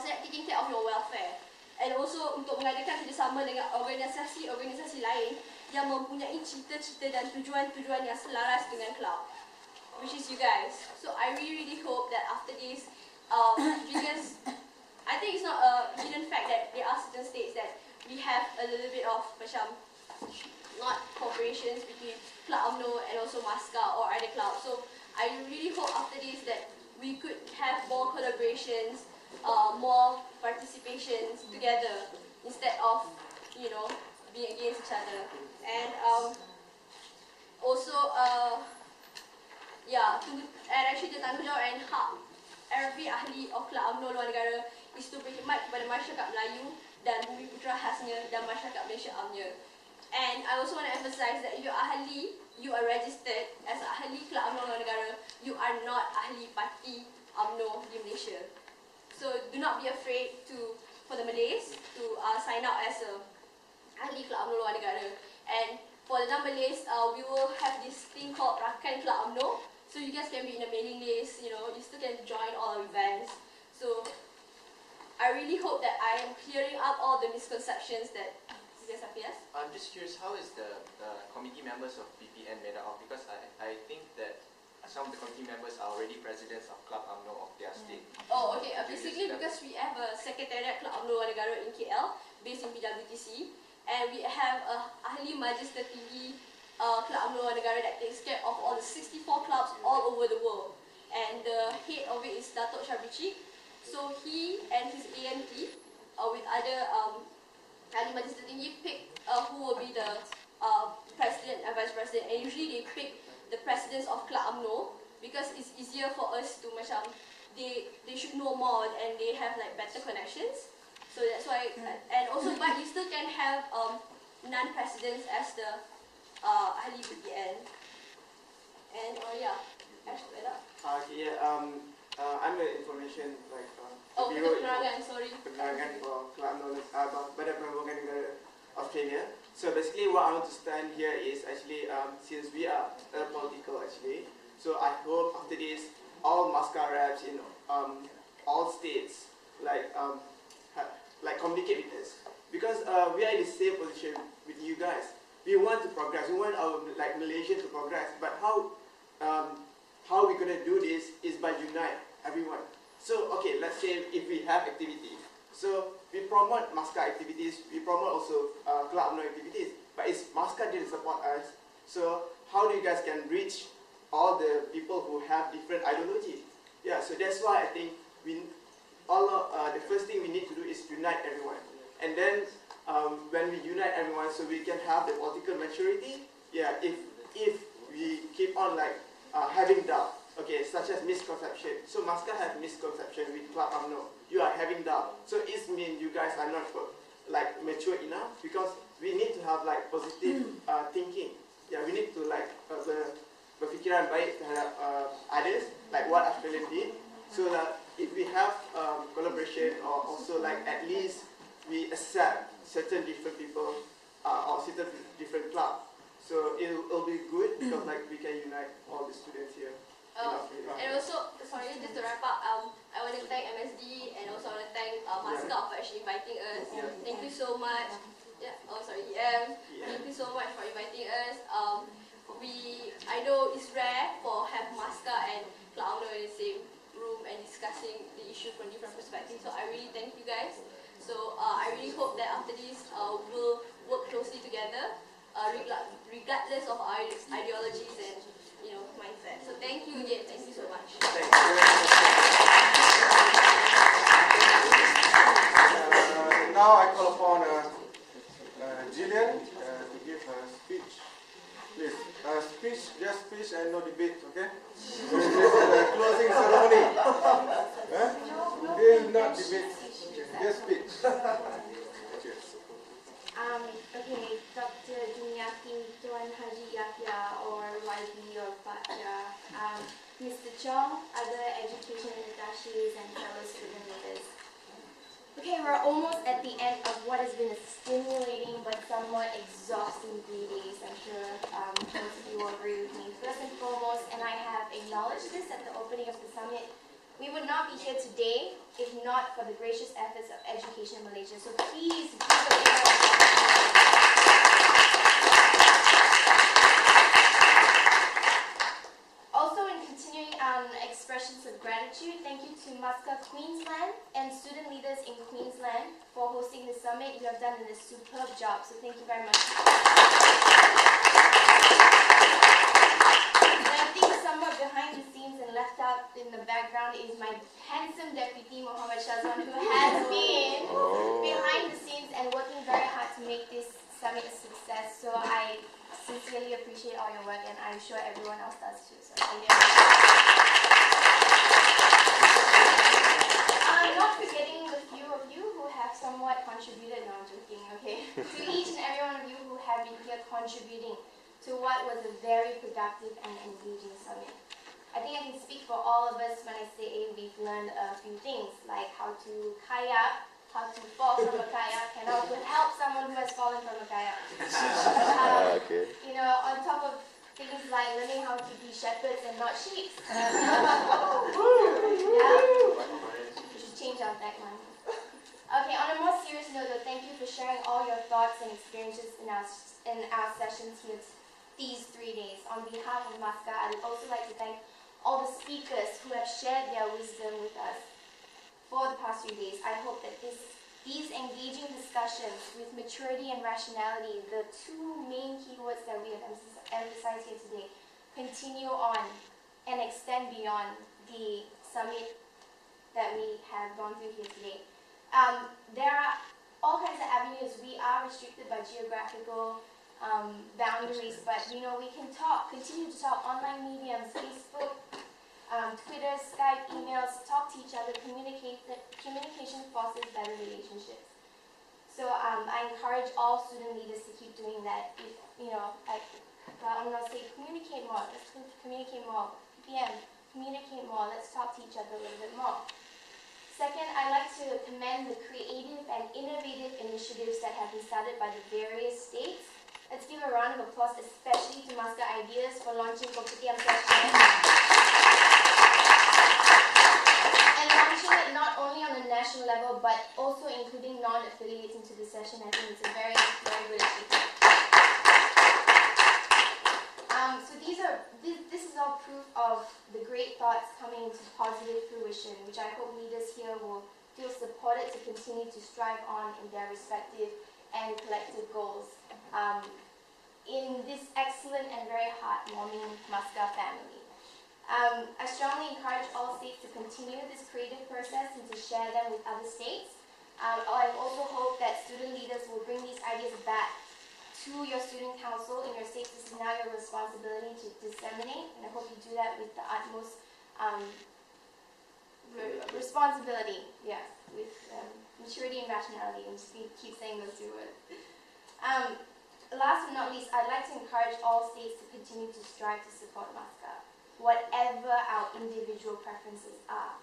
taking care of your welfare. And also untuk mengadakan kerjasama dengan organisasi-organisasi lain yang mempunyai cita-cita dan tujuan-tujuan yang selaras dengan club, which is you guys. So I really hope that after this, because I think it's not a hidden fact that there are certain states that we have a little bit of macam not cooperations between Club UMNO and also MAQ or other clubs. So I really hope after this that we could have more collaborations, more participations together instead of, you know, being against each other. And also, yeah, and actually the tanggungjawab and hak every ahli of Club UMNO luar negara is to berkhidmat kepada masyarakat Melayu dan bumi putera khasnya dan masyarakat Malaysia amnya. And I also want to emphasize that if you're ahli, you are registered as ahli Club UMNO luar negara, you are not ahli parti UMNO di Malaysia. So do not be afraid for the Malays to sign up as a ahli Club UMNO luar negara. And for the non-Malays, we will have this thing called Rakan Club UMNO. So you guys can be in a mailing list, you know, you still can join all our events. So I really hope that I am clearing up all the misconceptions that you guys have. Yes? I'm just curious, how is the committee members of BPN made up? Because I think that some of the committee members are already presidents of Club UMNO of their state. Oh, okay. Basically, because we have a secretariat Club UMNO luar negara in KL, based in PWTC, and we have a ahli majlis tertinggi Club UMNO luar negara that takes care of all the 64 clubs all over the world. And the head of it is Datuk Syabrici. So he and his AMT, with other ahli majlis tertinggi, pick who will be the president and vice president. And usually they pick the presidents of Club UMNO because it's easier for us to macam they should know more and they have like better connections. So that's why, and also but you still can have non-presidents as the ahli BPN. And yeah, Ash, okay, yeah. I'm the information like Bureau Penerangan, sorry. Penerangan for Club UMNO Badan Perhubungan Negara Australia. So basically, what I want to stand here is actually since we are political actually. So I hope after this, all MAQ reps in all states like communicate with us because we are in the same position with you guys. We want to progress. We want our Malaysia to progress. But how we gonna do this is by unite everyone. So okay, let's say if we have activities. So we promote MAQ activities. We promote also Club UMNO activities. But it's MAQ didn't support us. So how do you guys can reach all the people who have different ideology? Yeah. So that's why I think the first thing we need to do is unite everyone. And then when we unite everyone, so we can have the political maturity. Yeah. If we keep on having doubt, okay, such as misconception. So MAQ have misconception with Club UMNO. You are having doubt. So it means you guys are not mature enough because we need to have positive thinking. Yeah, we need to berfikiran baik terhadap others, like what Australia did. So that if we have collaboration or also at least we accept certain different people or certain different clubs. So it'll be good because we can unite all the students here. And also, sorry, just to wrap up, I want to thank MSD and also I want to thank MAQ for actually inviting us. Yeah. Thank you so much. Yeah. Oh, sorry. Thank you so much for inviting us. I know it's rare for have MAQ and Club UMNO in the same room and discussing the issue from different perspectives. So I really thank you guys. So I really hope that after this we'll work closely together, regardless of our ideologies and mindset. So thank you again. Thank you so much. Thank you. Now I call upon Jillian to give her speech. Please, just speech and no debate, okay? This is the closing ceremony. This is not debate, just speech. Okay, Dr. Juniakin, Tuan Haji Yahya, or YB or Fatya, Mr. Chong, other education attaches and fellow student leaders. Okay, we're almost at the end of what has been a stimulating but somewhat exhausting 3 days. I'm sure most of you will agree with me. First and foremost, and I have acknowledged this at the opening of the summit, We would not be here today if not for the gracious efforts of Education Malaysia. So please give a big round of applause. Also, in continuing expressions of gratitude, thank you to MAQ07055 Queensland and student leaders in Queensland for hosting the summit. You have done a superb job, so thank you very much. And I think somewhat behind the scenes and left out in the background is my handsome deputy, Muhammad Shazwan, who has been behind the scenes and working very hard to make this summit a success. So I sincerely appreciate all your work, and I'm sure everyone else does too. So thank you. Not forgetting the few of you who have somewhat contributed. No, I'm joking. Okay, to each and every one of you who have been here contributing to what was a very productive and engaging summit. I think I can speak for all of us when I say we've learned a few things, like how to kayak, how to fall from a kayak, and how to help someone who has fallen from a kayak. Okay. You know, on top of things like learning how to be shepherds and not sheep. Yeah? We should change our tagline. Okay, on a more serious note though, thank you for sharing all your thoughts and experiences in our sessions here these 3 days. On behalf of MAQ07055, I would also like to thank all the speakers who have shared their wisdom with us for the past 3 days. I hope that these engaging discussions with maturity and rationality, the two main keywords that we have emphasized here today, continue on and extend beyond the summit that we have gone through here today. There are all kinds of avenues. We are restricted by geographical boundaries, but you know, we can continue to talk, online mediums, Facebook, Twitter, Skype, emails, talk to each other, communication fosters better relationships. So I encourage all student leaders to keep doing that. If, you know, I'm going to say communicate more, let's communicate more. PPM, communicate more, let's talk to each other a little bit more. Second, I'd like to commend the creative and innovative initiatives that have been started by the various states. Let's give a round of applause, especially to MAQ07055 Ideas for launching Kopitiam session. And launching it not only on a national level, but also including non-affiliates into the session. I think it's a very, very good achievement. So this is all proof of the great thoughts coming to positive fruition, which I hope leaders here will feel supported to continue to strive on in their respective and collective goals. In this excellent and very heartwarming MAQ07055 family. I strongly encourage all states to continue this creative process and to share them with other states. I also hope that student leaders will bring these ideas back to your student council in your states. This is now your responsibility to disseminate, and I hope you do that with the utmost responsibility, yes, with maturity and rationality. And just keep saying those two words. Last but not least, I'd like to encourage all states to continue to strive to support MAQ07055, whatever our individual preferences are.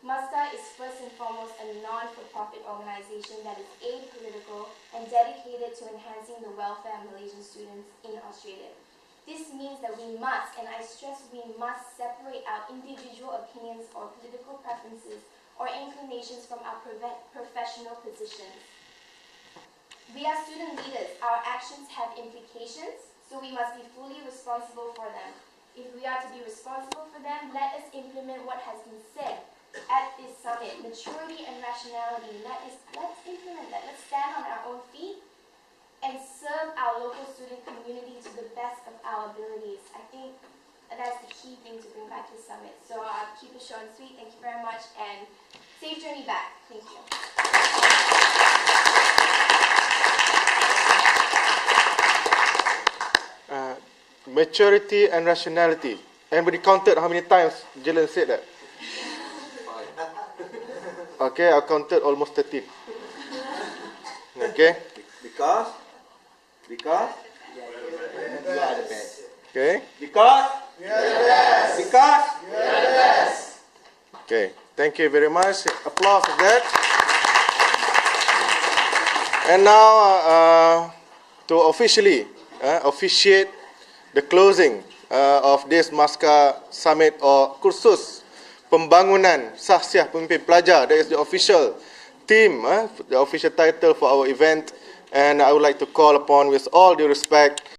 MAQ07055 is first and foremost a non-for-profit organization that is apolitical and dedicated to enhancing the welfare of Malaysian students in Australia. This means that we must, and I stress we must, separate our individual opinions or political preferences or inclinations from our professional positions. We are student leaders. Our actions have implications, so we must be fully responsible for them. If we are to be responsible for them, let us implement what has been said at this summit. Maturity and rationality. Let's implement that. Let's stand on our own feet and serve our local student community to the best of our abilities. I think that's the key thing to bring back to the summit. So I'll keep it short and sweet. Thank you very much, and safe journey back. Thank you. Maturity and rationality. Anybody counted how many times Jalen said that? Okay, I counted almost 13. Okay? Because you are the best. Okay? because we are the best. Because we are the best. Okay, thank you very much. Applause for that. And now, to officially officiate the closing of this MAQ07055 Summit or Kursus Pembangunan Saksiah Pemimpin Pelajar. That is the official theme, the official title for our event. And I would like to call upon, with all due respect,